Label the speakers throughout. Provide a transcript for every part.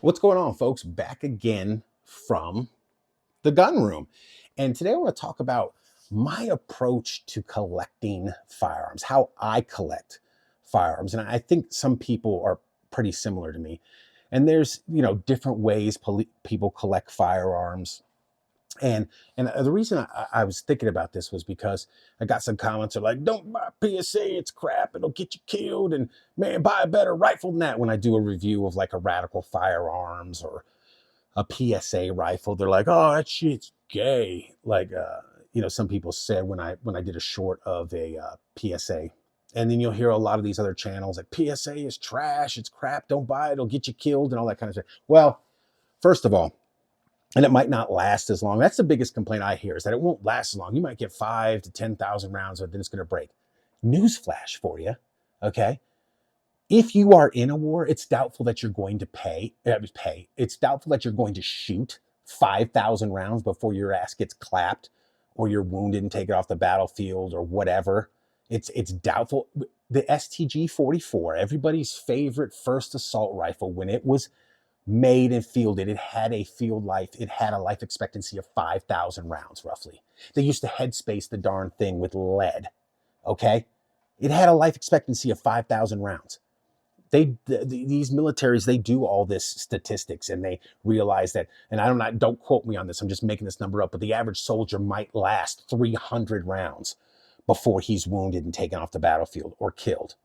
Speaker 1: What's going on, folks? Back again from the gun room. And today I want to talk about my approach to collecting firearms, how I collect firearms. And I think some people are pretty similar to me. And there's, different ways people collect firearms. And the reason I was thinking about this was because I got some comments are like, don't buy PSA, it's crap, it'll get you killed. And man, buy a better rifle than that. When I do a review of like a Radical Firearms or a PSA rifle, they're like, oh, that shit's gay. Like, some people said when I did a short of a PSA. And then you'll hear a lot of these other channels like PSA is trash, it's crap, don't buy it, it'll get you killed and all that kind of stuff. Well, first of all, and it might not last as long. That's the biggest complaint I hear, is that it won't last as long. You might get 5 to 10,000 rounds, but then it's going to break. Newsflash for you, okay? If you are in a war, it's doubtful that you're going to pay. It's doubtful that you're going to shoot 5,000 rounds before your ass gets clapped, or you're wounded and taken off the battlefield, or whatever. It's doubtful. The STG-44, everybody's favorite first assault rifle, when it was made and fielded, it had a field life, it had a life expectancy of 5,000 rounds roughly. They used to headspace the darn thing with lead, okay? It had a life expectancy of 5,000 rounds. These militaries, they do all this statistics, and they realize that, and don't quote me on this, I'm just making this number up, but the average soldier might last 300 rounds before he's wounded and taken off the battlefield or killed.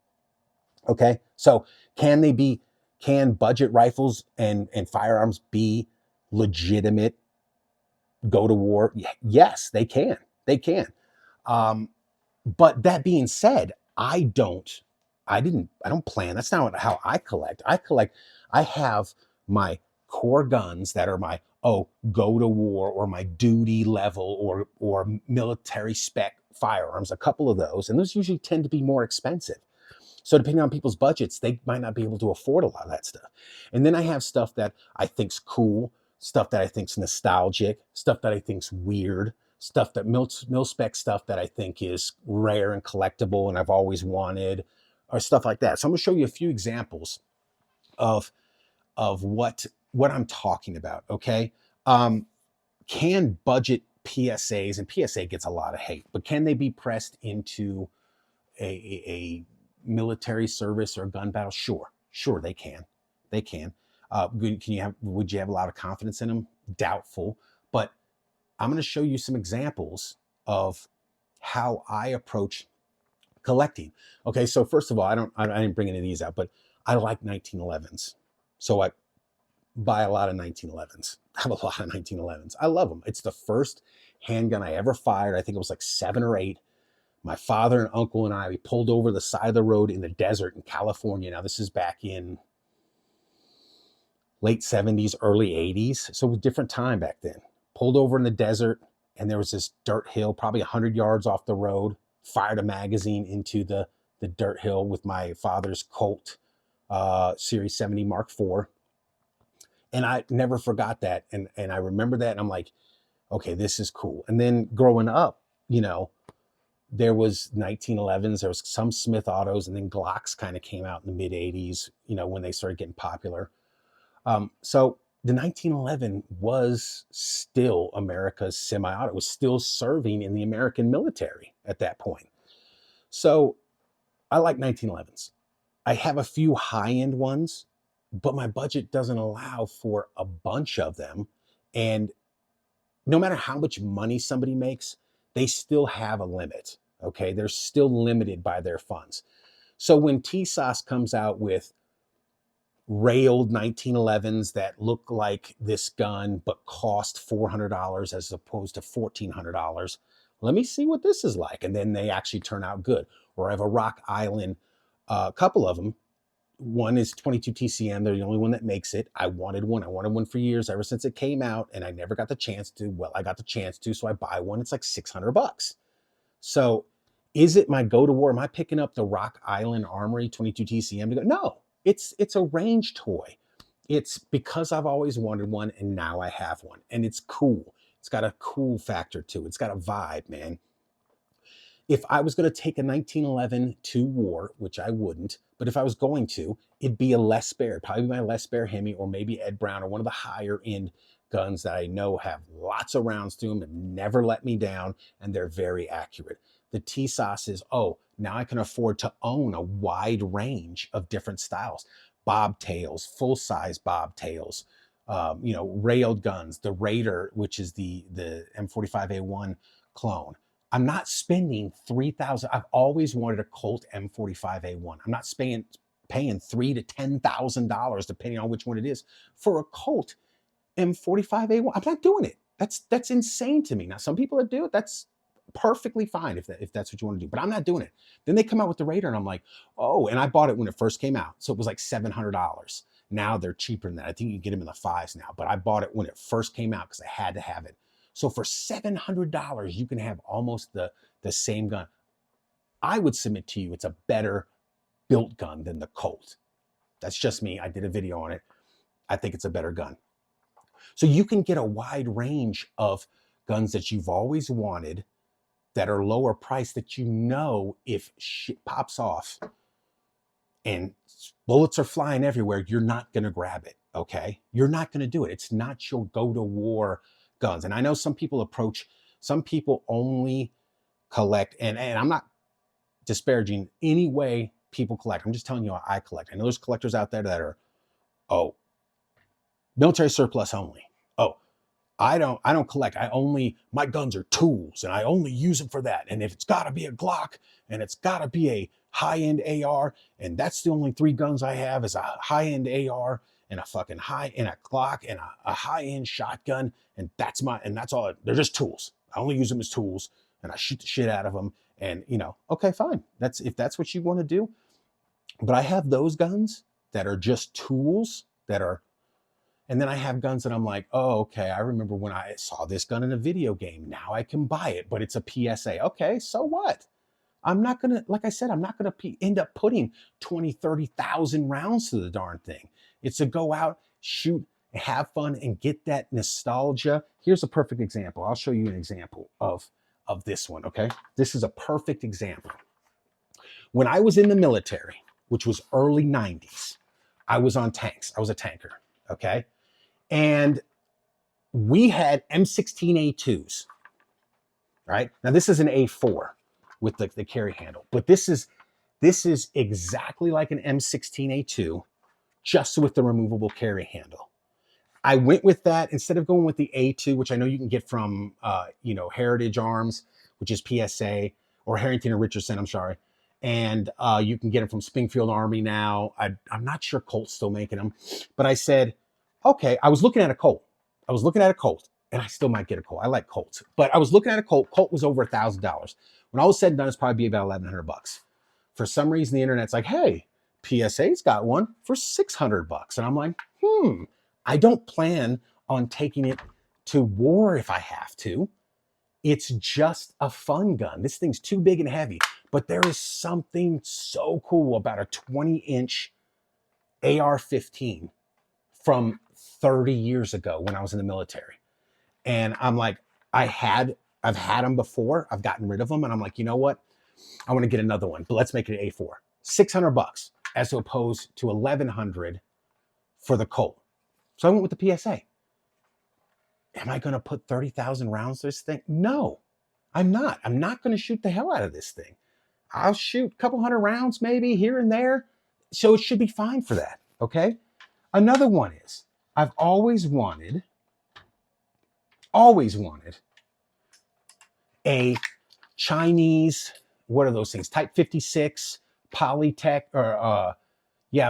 Speaker 1: Okay, so can budget rifles and firearms be legitimate go to war? Yes, they can. They can. But that being said, I don't plan. That's not how I collect. I have my core guns that are my go to war or my duty level or military spec firearms, a couple of those, and those usually tend to be more expensive. So depending on people's budgets, they might not be able to afford a lot of that stuff. And then I have stuff that I think's cool, stuff that I think's nostalgic, stuff that I think's weird, stuff that mil spec stuff that I think is rare and collectible and I've always wanted, or stuff like that. So I'm gonna show you a few examples of what I'm talking about. Okay, can budget PSAs, and PSA gets a lot of hate, but can they be pressed into a military service or gun battle? Sure they can. They can. Would you have a lot of confidence in them? Doubtful. But I'm going to show you some examples of how I approach collecting. Okay, so first of all, I didn't bring any of these out, but I like 1911s. So I buy a lot of 1911s. I have a lot of 1911s. I love them. It's the first handgun I ever fired. I think it was like 7 or 8. My father and uncle and I, we pulled over the side of the road in the desert in California. Now, this is back in late 70s, early 80s. So it was a different time back then. Pulled over in the desert, and there was this dirt hill, probably 100 yards off the road. Fired a magazine into the dirt hill with my father's Colt Series 70 Mark IV. And I never forgot that. And I remember that, and I'm like, okay, this is cool. And then growing up, there was 1911s, there was some Smith autos, and then Glocks kind of came out in the mid 80s, when they started getting popular. So the 1911 was still America's semi-auto. It was still serving in the American military at that point. So I like 1911s. I have a few high-end ones, but my budget doesn't allow for a bunch of them. And no matter how much money somebody makes, they still have a limit. Okay, they're still limited by their funds. So when TSOS comes out with railed 1911s that look like this gun but cost $400 as opposed to $1,400, let me see what this is like. And then they actually turn out good. Or I have a Rock Island, a couple of them. One is 22 TCM. They're the only one that makes it. I wanted one for years, ever since it came out, and I never got the chance to. Well, I got the chance to, so I buy one. It's like $600. So is it my go to war? Am I picking up the Rock Island Armory 22 TCM to go? No, it's a range toy. It's because I've always wanted one, and now I have one, and it's cool. It's got a cool factor to it. It's got a vibe, man. If I was going to take a 1911 to war, which I wouldn't, but if I was going to, it'd be a Les Baer, probably my Les Baer Hemi, or maybe Ed Browne, or one of the higher end guns that I know have lots of rounds to them and never let me down, and they're very accurate. The TSOS is, oh, now I can afford to own a wide range of different styles. Bobtails, full-size bobtails, railed guns, the Raider, which is the M45A1 clone. I'm not spending $3,000. I've always wanted a Colt M45A1. I'm not paying $3,000 to $10,000, depending on which one it is, for a Colt M45A1. I'm not doing it. That's insane to me. Now, some people that do it, that's perfectly fine if that's what you want to do, but I'm not doing it. Then they come out with the Raider, and I'm like, oh, and I bought it when it first came out, so it was like $700. Now they're cheaper than that. I think you can get them in the fives now, but I bought it when it first came out because I had to have it. So for $700, you can have almost the same gun. I would submit to you it's a better built gun than the Colt. That's just me. I did a video on it. I think it's a better gun. So you can get a wide range of guns that you've always wanted that are lower priced, that you know if shit pops off and bullets are flying everywhere, you're not going to grab it, okay? You're not going to do it. It's not your go-to-war guns. And I know some people only collect, and I'm not disparaging any way people collect. I'm just telling you how I collect. I know there's collectors out there that are, oh, military surplus only. Oh, I don't collect. My guns are tools and I only use them for that. And if it's got to be a Glock and it's got to be a high-end AR, and that's the only 3 guns I have is a high-end AR and a fucking a Glock and a high-end shotgun, and that's all. They're just tools. I only use them as tools, and I shoot the shit out of them. And okay, fine. If that's what you want to do. But I have those guns that are just tools and then I have guns that I'm like, oh, okay, I remember when I saw this gun in a video game. Now I can buy it, but it's a PSA. Okay, so what? I'm not going to, like I said, I'm not going to end up putting 20, 30,000 rounds to the darn thing. It's to go out, shoot, have fun, and get that nostalgia. Here's a perfect example. I'll show you an example of this one, okay? This is a perfect example. When I was in the military, which was early 90s, I was on tanks. I was a tanker, okay? And we had M16A2s, right? Now this is an A4 with the carry handle, but this is exactly like an M16A2, just with the removable carry handle. I went with that instead of going with the A2, which I know you can get from Heritage Arms, which is PSA, or Harrington and Richardson, I'm sorry. And you can get them from Springfield Army now. I'm not sure Colt's still making them, but I said, okay, I was looking at a Colt. And I still might get a Colt. I like Colts, but I was looking at a Colt. Colt was over $1,000. When all was said and done, it's probably be about $1,100. For some reason, the internet's like, hey, PSA's got one for $600. And I'm like, I don't plan on taking it to war if I have to. It's just a fun gun. This thing's too big and heavy, but there is something so cool about a 20-inch AR-15 from 30 years ago when I was in the military. And I'm like, I've had them before. I've gotten rid of them. And I'm like, you know what? I want to get another one, but let's make it an A4. $600 as opposed to $1,100 for the Colt. So I went with the PSA. Am I going to put 30,000 rounds to this thing? No, I'm not. I'm not going to shoot the hell out of this thing. I'll shoot a couple hundred rounds maybe here and there. So it should be fine for that. Okay. Another one is I've always wanted a Chinese, what are those things? Type 56, Polytech, or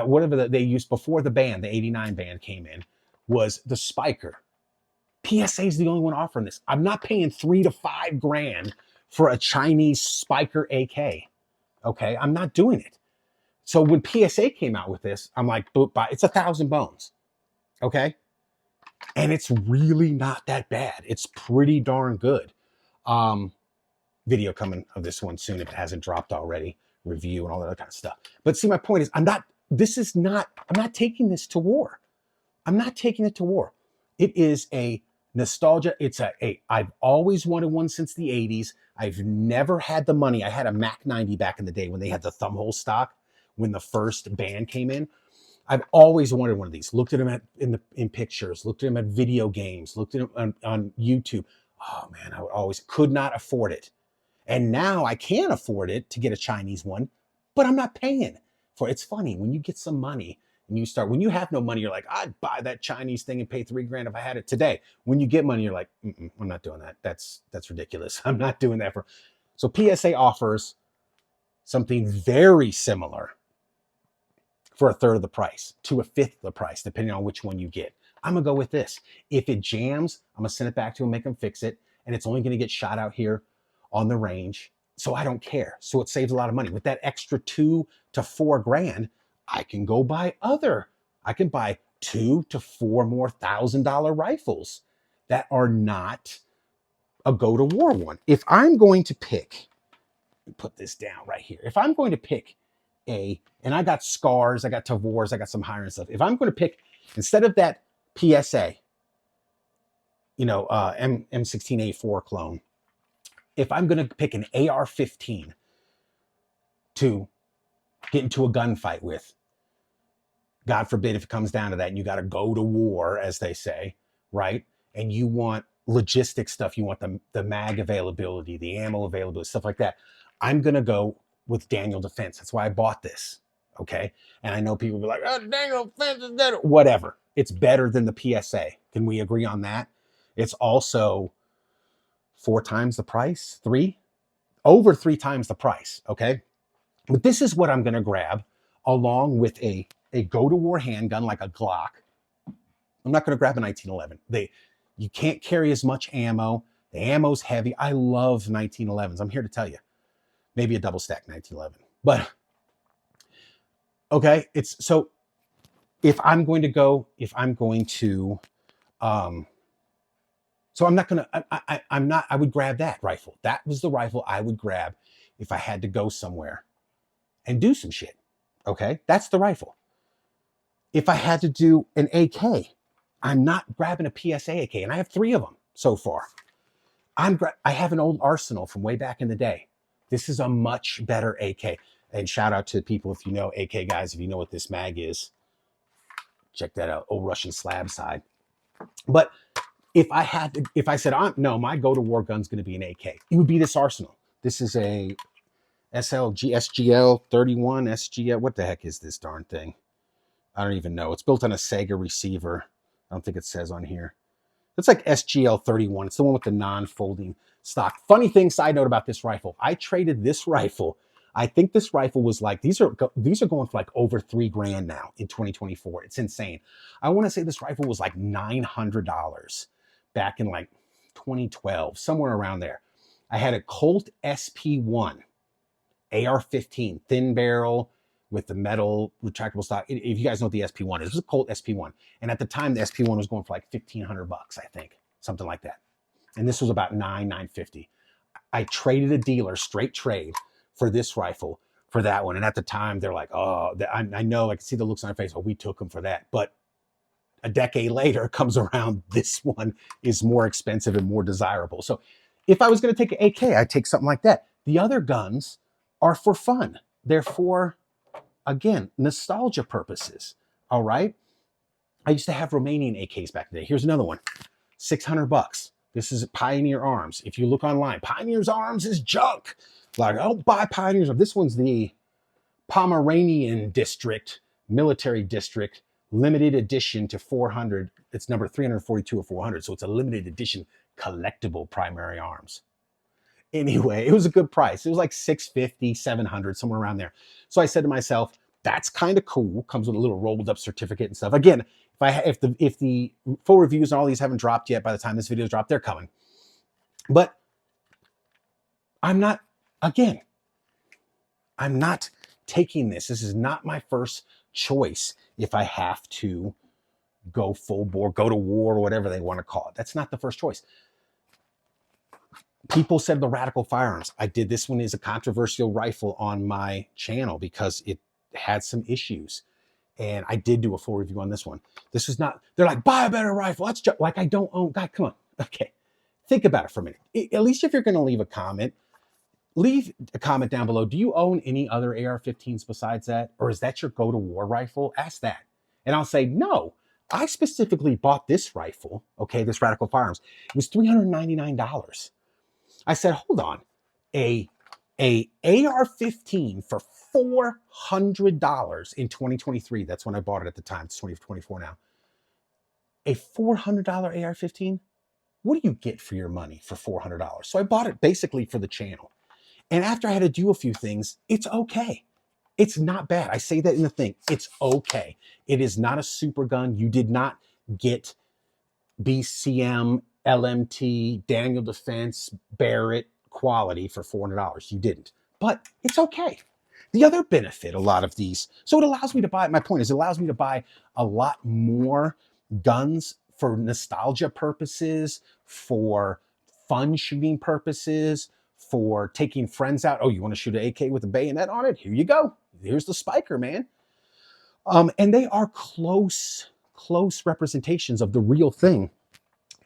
Speaker 1: whatever they used before the band, the 89 band came in, was the Spiker. PSA is the only one offering this. I'm not paying $3,000 to $5,000 for a Chinese Spiker AK. Okay, I'm not doing it. So when PSA came out with this, I'm like, it's 1,000 bones. Okay, and it's really not that bad. It's pretty darn good. Video coming of this one soon if it hasn't dropped already. Review and all that other kind of stuff. But see, my point is, I'm not taking this to war. I'm not taking it to war. It is a nostalgia. It's I've always wanted one since the 80s. I've never had the money. I had a Mac 90 back in the day when they had the thumbhole stock, when the first band came in. I've always wanted one of these. Looked at them in pictures, looked at them at video games, looked at them on YouTube. Oh man, I always could not afford it. And now I can afford it to get a Chinese one, but I'm not paying for it. It's funny when you get some money and when you have no money, you're like, I'd buy that Chinese thing and pay $3,000 if I had it today. When you get money, you're like, I'm not doing that. That's ridiculous. I'm not doing that So PSA offers something very similar for a third of the price to a fifth of the price, depending on which one you get. I'm gonna go with this. If it jams, I'm gonna send it back to them, make them fix it, and it's only gonna get shot out here on the range. So I don't care. So it saves a lot of money. With that extra $2,000 to $4,000, I can go buy I can buy $2,000 to $4,000 more rifles that are not a go to war one. If I'm going to pick, put this down right here. If I'm going to pick and I got Scars, I got Tavors, I got some higher end stuff. If I'm going to pick, instead of that PSA, M16A4 clone, if I'm going to pick an AR-15 to get into a gunfight with, God forbid if it comes down to that and you got to go to war, as they say, right? And you want logistic stuff, you want the mag availability, the ammo availability, stuff like that. I'm going to go with Daniel Defense. That's why I bought this, okay? And I know people will be like, oh, Daniel Defense is better. Whatever. It's better than the PSA. Can we agree on that? It's also 4 times the price, over 3 times the price, okay? But this is what I'm going to grab along with a go-to-war handgun like a Glock. I'm not going to grab a 1911. You can't carry as much ammo. The ammo's heavy. I love 1911s. I'm here to tell you. Maybe a double stack 1911. But, okay, so if I'm going to, so I'm not going to, I would grab that rifle. That was the rifle I would grab if I had to go somewhere and do some shit. Okay, that's the rifle. If I had to do an AK, I'm not grabbing a PSA AK, and I have 3 of them so far. I have an old Arsenal from way back in the day. This is a much better AK. And shout out to people, if you know AK guys, if you know what this mag is, check that out, old Russian slab side. But if I said, no, my go-to-war gun's going to be an AK, it would be this Arsenal. This is a SGL 31 SGL. What the heck is this darn thing? I don't even know. It's built on a Sega receiver. I don't think it says on here. It's like SGL 31. It's the one with the non-folding stock. Funny thing, side note about this rifle. I traded this rifle. I think this rifle was like, these are going for like over $3,000 now in 2024. It's insane. I want to say this rifle was like $900 back in like 2012, somewhere around there. I had a Colt SP1 AR-15 thin barrel with the metal retractable stock. If you guys know what the SP1 is, it was a Colt SP1. And at the time, the SP1 was going for like $1,500, I think, something like that. And this was about $950. I traded a dealer, straight trade, for this rifle for that one. And at the time, they're like, oh, I know, I can see the looks on their face. Oh, we took them for that. But a decade later, it comes around, this one is more expensive and more desirable. So if I was going to take an AK, I'd take something like that. The other guns are for fun. They're for, again, nostalgia purposes. All right. I used to have Romanian AKs back in the day. Here's another one, $600. This is Pioneer Arms. If you look online, Pioneer's Arms is junk. Like, I don't buy Pioneer's. This one's the Pomeranian District, Military District, limited edition to 400. It's number 342 of 400. So it's a limited edition collectible primary arms. Anyway, it was a good price. It was like $650, $700, somewhere around there. So I said to myself, that's kind of cool. Comes with a little rolled up certificate and stuff. Again, if the full reviews and all these haven't dropped yet, by the time this video is dropped, they're coming. But I'm not taking this. This is not my first choice if I have to go full bore, go to war, or whatever they want to call it. That's not the first choice. People said the Radical Firearms. I did this one as a controversial rifle on my channel because it had some issues. And I did do a full review on this one. This is not, they're like, buy a better rifle. That's just like, I don't own, God, come on. Okay. Think about it for a minute. At least if you're going to leave a comment, Leave a comment down below. Do you own any other AR-15s besides that? Or is that your go-to-war rifle? Ask that. And I'll say, no, I specifically bought this rifle, okay, this Radical Firearms. It was $399. I said, hold on, a AR-15 for $400 in 2023. That's when I bought it at the time. It's 2024 now. A $400 AR-15? What do you get for your money for $400? So I bought it basically for the channel. And after I had to do a few things, it's okay. It's not bad. I say that in the thing. It's okay. It is not a super gun. You did not get BCM, LMT, Daniel Defense, Barrett quality for $400. You didn't. But it's okay. The other benefit, a lot of these, so it allows me to buy, my point is it allows me to buy a lot more guns for nostalgia purposes, for fun shooting purposes, for taking friends out. Oh, you want to shoot an AK with a bayonet on it? Here you go. Here's the spiker, man. And they are close representations of the real thing.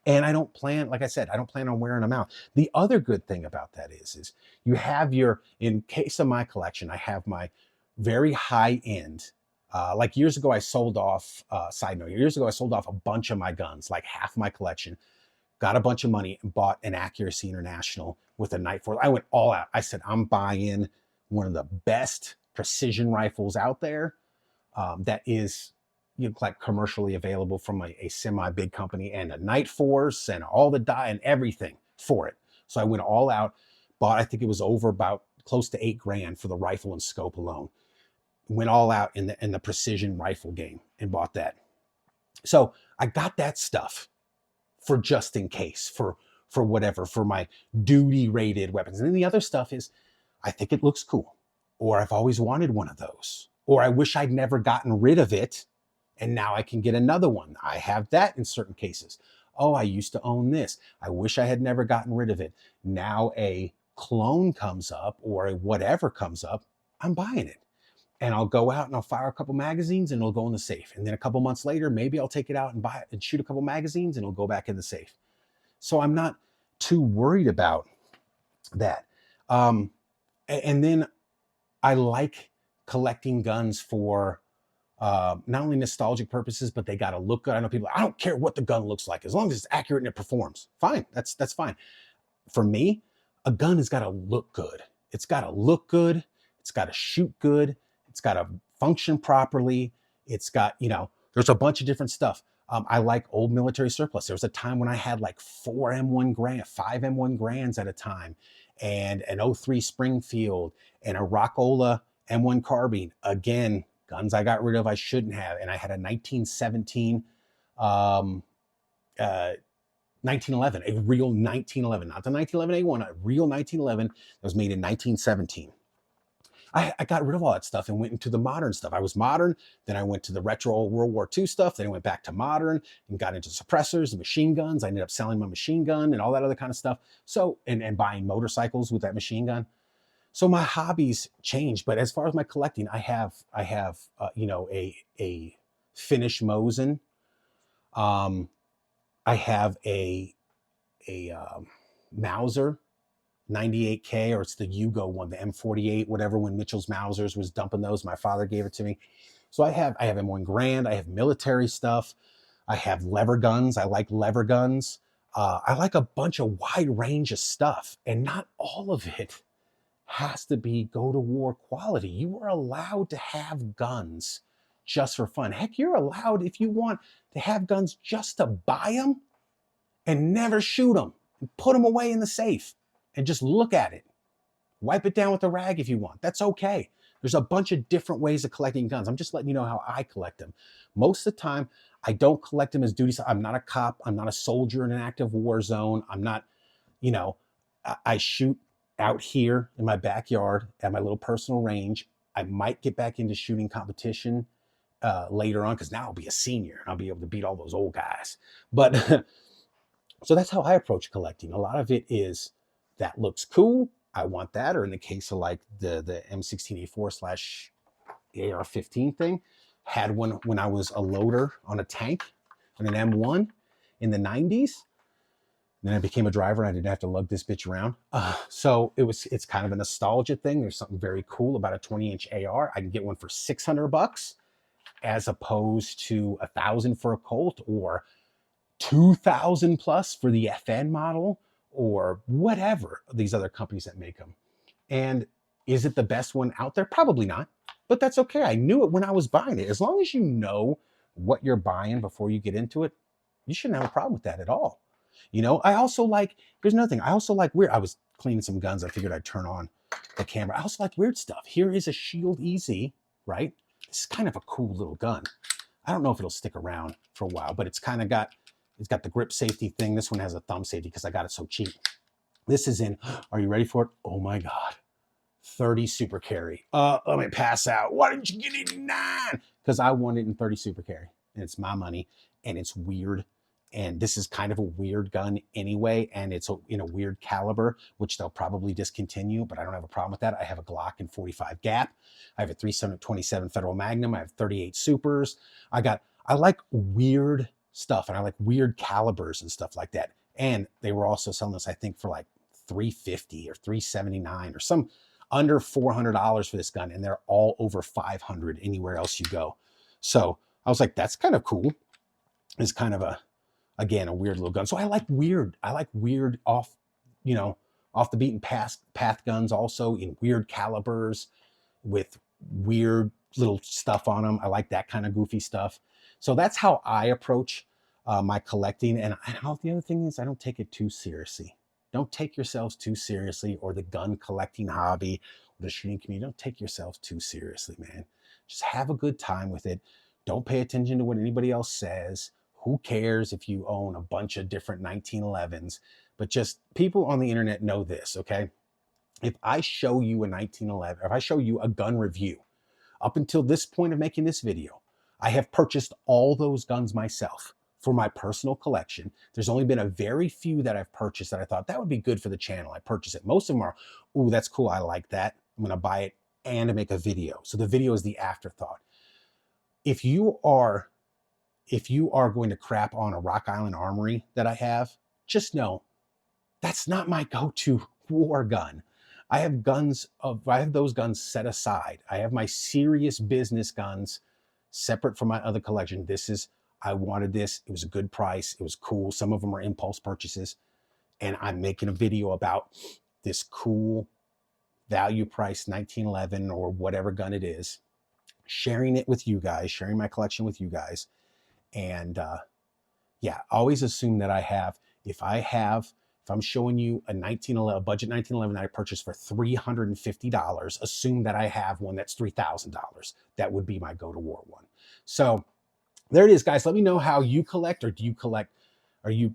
Speaker 1: And I don't plan, like I said, I don't plan on wearing them out. The other good thing about that is you have your, in case of my collection, I have my very high end. Like years ago, I sold off, side note, years ago, I sold off a bunch of my guns, like half my collection, got a bunch of money and bought an Accuracy International with a Night Force. I went all out. I said, I'm buying one of the best precision rifles out there that is, you know, like commercially available from a semi-big company, and a Night Force and all the die and everything for it. So I went all out, bought, I think it was over about close to $8,000 for the rifle and scope alone. Went all out in the precision rifle game and bought that. So I got that stuff for just in case, for whatever, for my duty rated weapons. And then the other stuff is, I think it looks cool, or I've always wanted one of those, or I wish I'd never gotten rid of it and now I can get another one. I have that in certain cases. Oh, I used to own this. I wish I had never gotten rid of it. Now a clone comes up or a whatever comes up, I'm buying it. And I'll go out and I'll fire a couple magazines and it'll go in the safe. And then a couple months later, maybe I'll take it out and buy it and shoot a couple magazines and it'll go back in the safe. So I'm not too worried about that. And then I like collecting guns for not only nostalgic purposes, but they got to look good. I know people, I don't care what the gun looks like, as long as it's accurate and it performs. Fine, that's fine. For me, a gun has got to look good. It's got to look good. It's got to shoot good. It's got to function properly. It's got, you know, there's a bunch of different stuff. I like old military surplus. There was a time when I had like 5 M1 Grands at a time, and an 03 Springfield and a Rockola M1 carbine. Again, guns I got rid of I shouldn't have. And I had a 1917, 1911, a real 1911, not the 1911 A1, a real 1911 that was made in 1917. I got rid of all that stuff and went into the modern stuff. I was modern, then I went to the retro World War II stuff, then I went back to modern and got into suppressors and machine guns. I ended up selling my machine gun and all that other kind of stuff. So, and buying motorcycles with that machine gun. So my hobbies changed, but as far as my collecting, I have you know, a Finnish Mosin. I have a Mauser 98K, or it's the Yugo one, the M48, whatever, when Mitchell's Mausers was dumping those. My father gave it to me. So I have M1 Grand. I have military stuff. I have lever guns. I like lever guns. I like a bunch of wide range of stuff, and not all of it has to be go to war quality. You are allowed to have guns just for fun. Heck, you're allowed, if you want, to have guns just to buy them and never shoot them and put them away in the safe and just look at it. Wipe it down with a rag if you want. That's okay. There's a bunch of different ways of collecting guns. I'm just letting you know how I collect them. Most of the time, I don't collect them as duty. I'm not a cop. I'm not a soldier in an active war zone. I'm not, you know, I shoot out here in my backyard at my little personal range. I might get back into shooting competition later on, because now I'll be a senior and I'll be able to beat all those old guys. But so that's how I approach collecting. A lot of it is, that looks cool, I want that. Or in the case of like the M16A4 / AR-15 thing, had one when I was a loader on a tank on an M1 in the 90s. Then I became a driver and I didn't have to lug this bitch around. So it's kind of a nostalgia thing. There's something very cool about a 20-inch AR. I can get one for $600 as opposed to $1,000 for a Colt, or 2,000 plus for the FN model, or whatever these other companies that make them. And is it the best one out there? Probably not, but that's okay. I knew it when I was buying it. As long as you know what you're buying before you get into it, you shouldn't have a problem with that at all. You know, I also like, there's another thing. I also like weird. I was cleaning some guns. I figured I'd turn on the camera. I also like weird stuff. Here is a Shield EZ, right? This is kind of a cool little gun. I don't know if it'll stick around for a while, but it's kind of got, it's got the grip safety thing. This one has a thumb safety because I got it so cheap. This is in, are you ready for it? Oh my God. 30 super carry. Let me pass out. Why didn't you get it in 9? Because I want it in 30 super carry. And it's my money. And it's weird. And this is kind of a weird gun anyway. And it's in a weird caliber, which they'll probably discontinue. But I don't have a problem with that. I have a Glock in 45 gap. I have a 327 Federal Magnum. I have 38 supers. I like weird stuff. And I like weird calibers and stuff like that. And they were also selling this, I think, for like $350 or $379 or some under $400 for this gun, and they're all over $500 anywhere else you go. So I was like, that's kind of cool. It's kind of again, a weird little gun. So I like weird off the beaten path guns, also in weird calibers with weird little stuff on them. I like that kind of goofy stuff. So that's how I approach my collecting. And the other thing is I don't take it too seriously. Don't take yourselves too seriously, or the gun collecting hobby, or the shooting community. Don't take yourselves too seriously, man. Just have a good time with it. Don't pay attention to what anybody else says. Who cares if you own a bunch of different 1911s? But just people on the internet know this, okay? If I show you a 1911, if I show you a gun review, up until this point of making this video, I have purchased all those guns myself for my personal collection. There's only been a very few that I've purchased that I thought that would be good for the channel. I purchased it. Most of them are, ooh, that's cool. I like that. I'm going to buy it and to make a video. So the video is the afterthought. If you are going to crap on a Rock Island Armory that I have, just know that's not my go-to war gun. I have those guns set aside. I have my serious business guns separate from my other collection. I wanted this. It was a good price. It was cool. Some of them are impulse purchases. And I'm making a video about this cool value price 1911 or whatever gun it is, sharing it with you guys, sharing my collection with you guys. And yeah, always assume that if I'm showing you a budget 1911 that I purchased for $350, assume that I have one that's $3,000. That would be my go-to war one. So there it is, guys. Let me know how you collect, or do you collect? Are you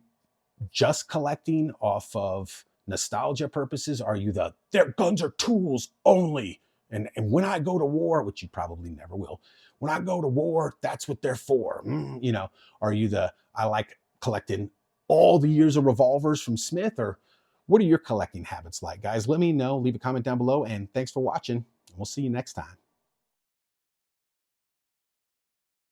Speaker 1: just collecting off of nostalgia purposes? Are you their guns are tools only? And when I go to war, which you probably never will, when I go to war, that's what they're for. Are you I like collecting all the years of revolvers from Smith? Or what are your collecting habits like, guys? Let me know. Leave a comment down below. And thanks for watching. We'll see you next time.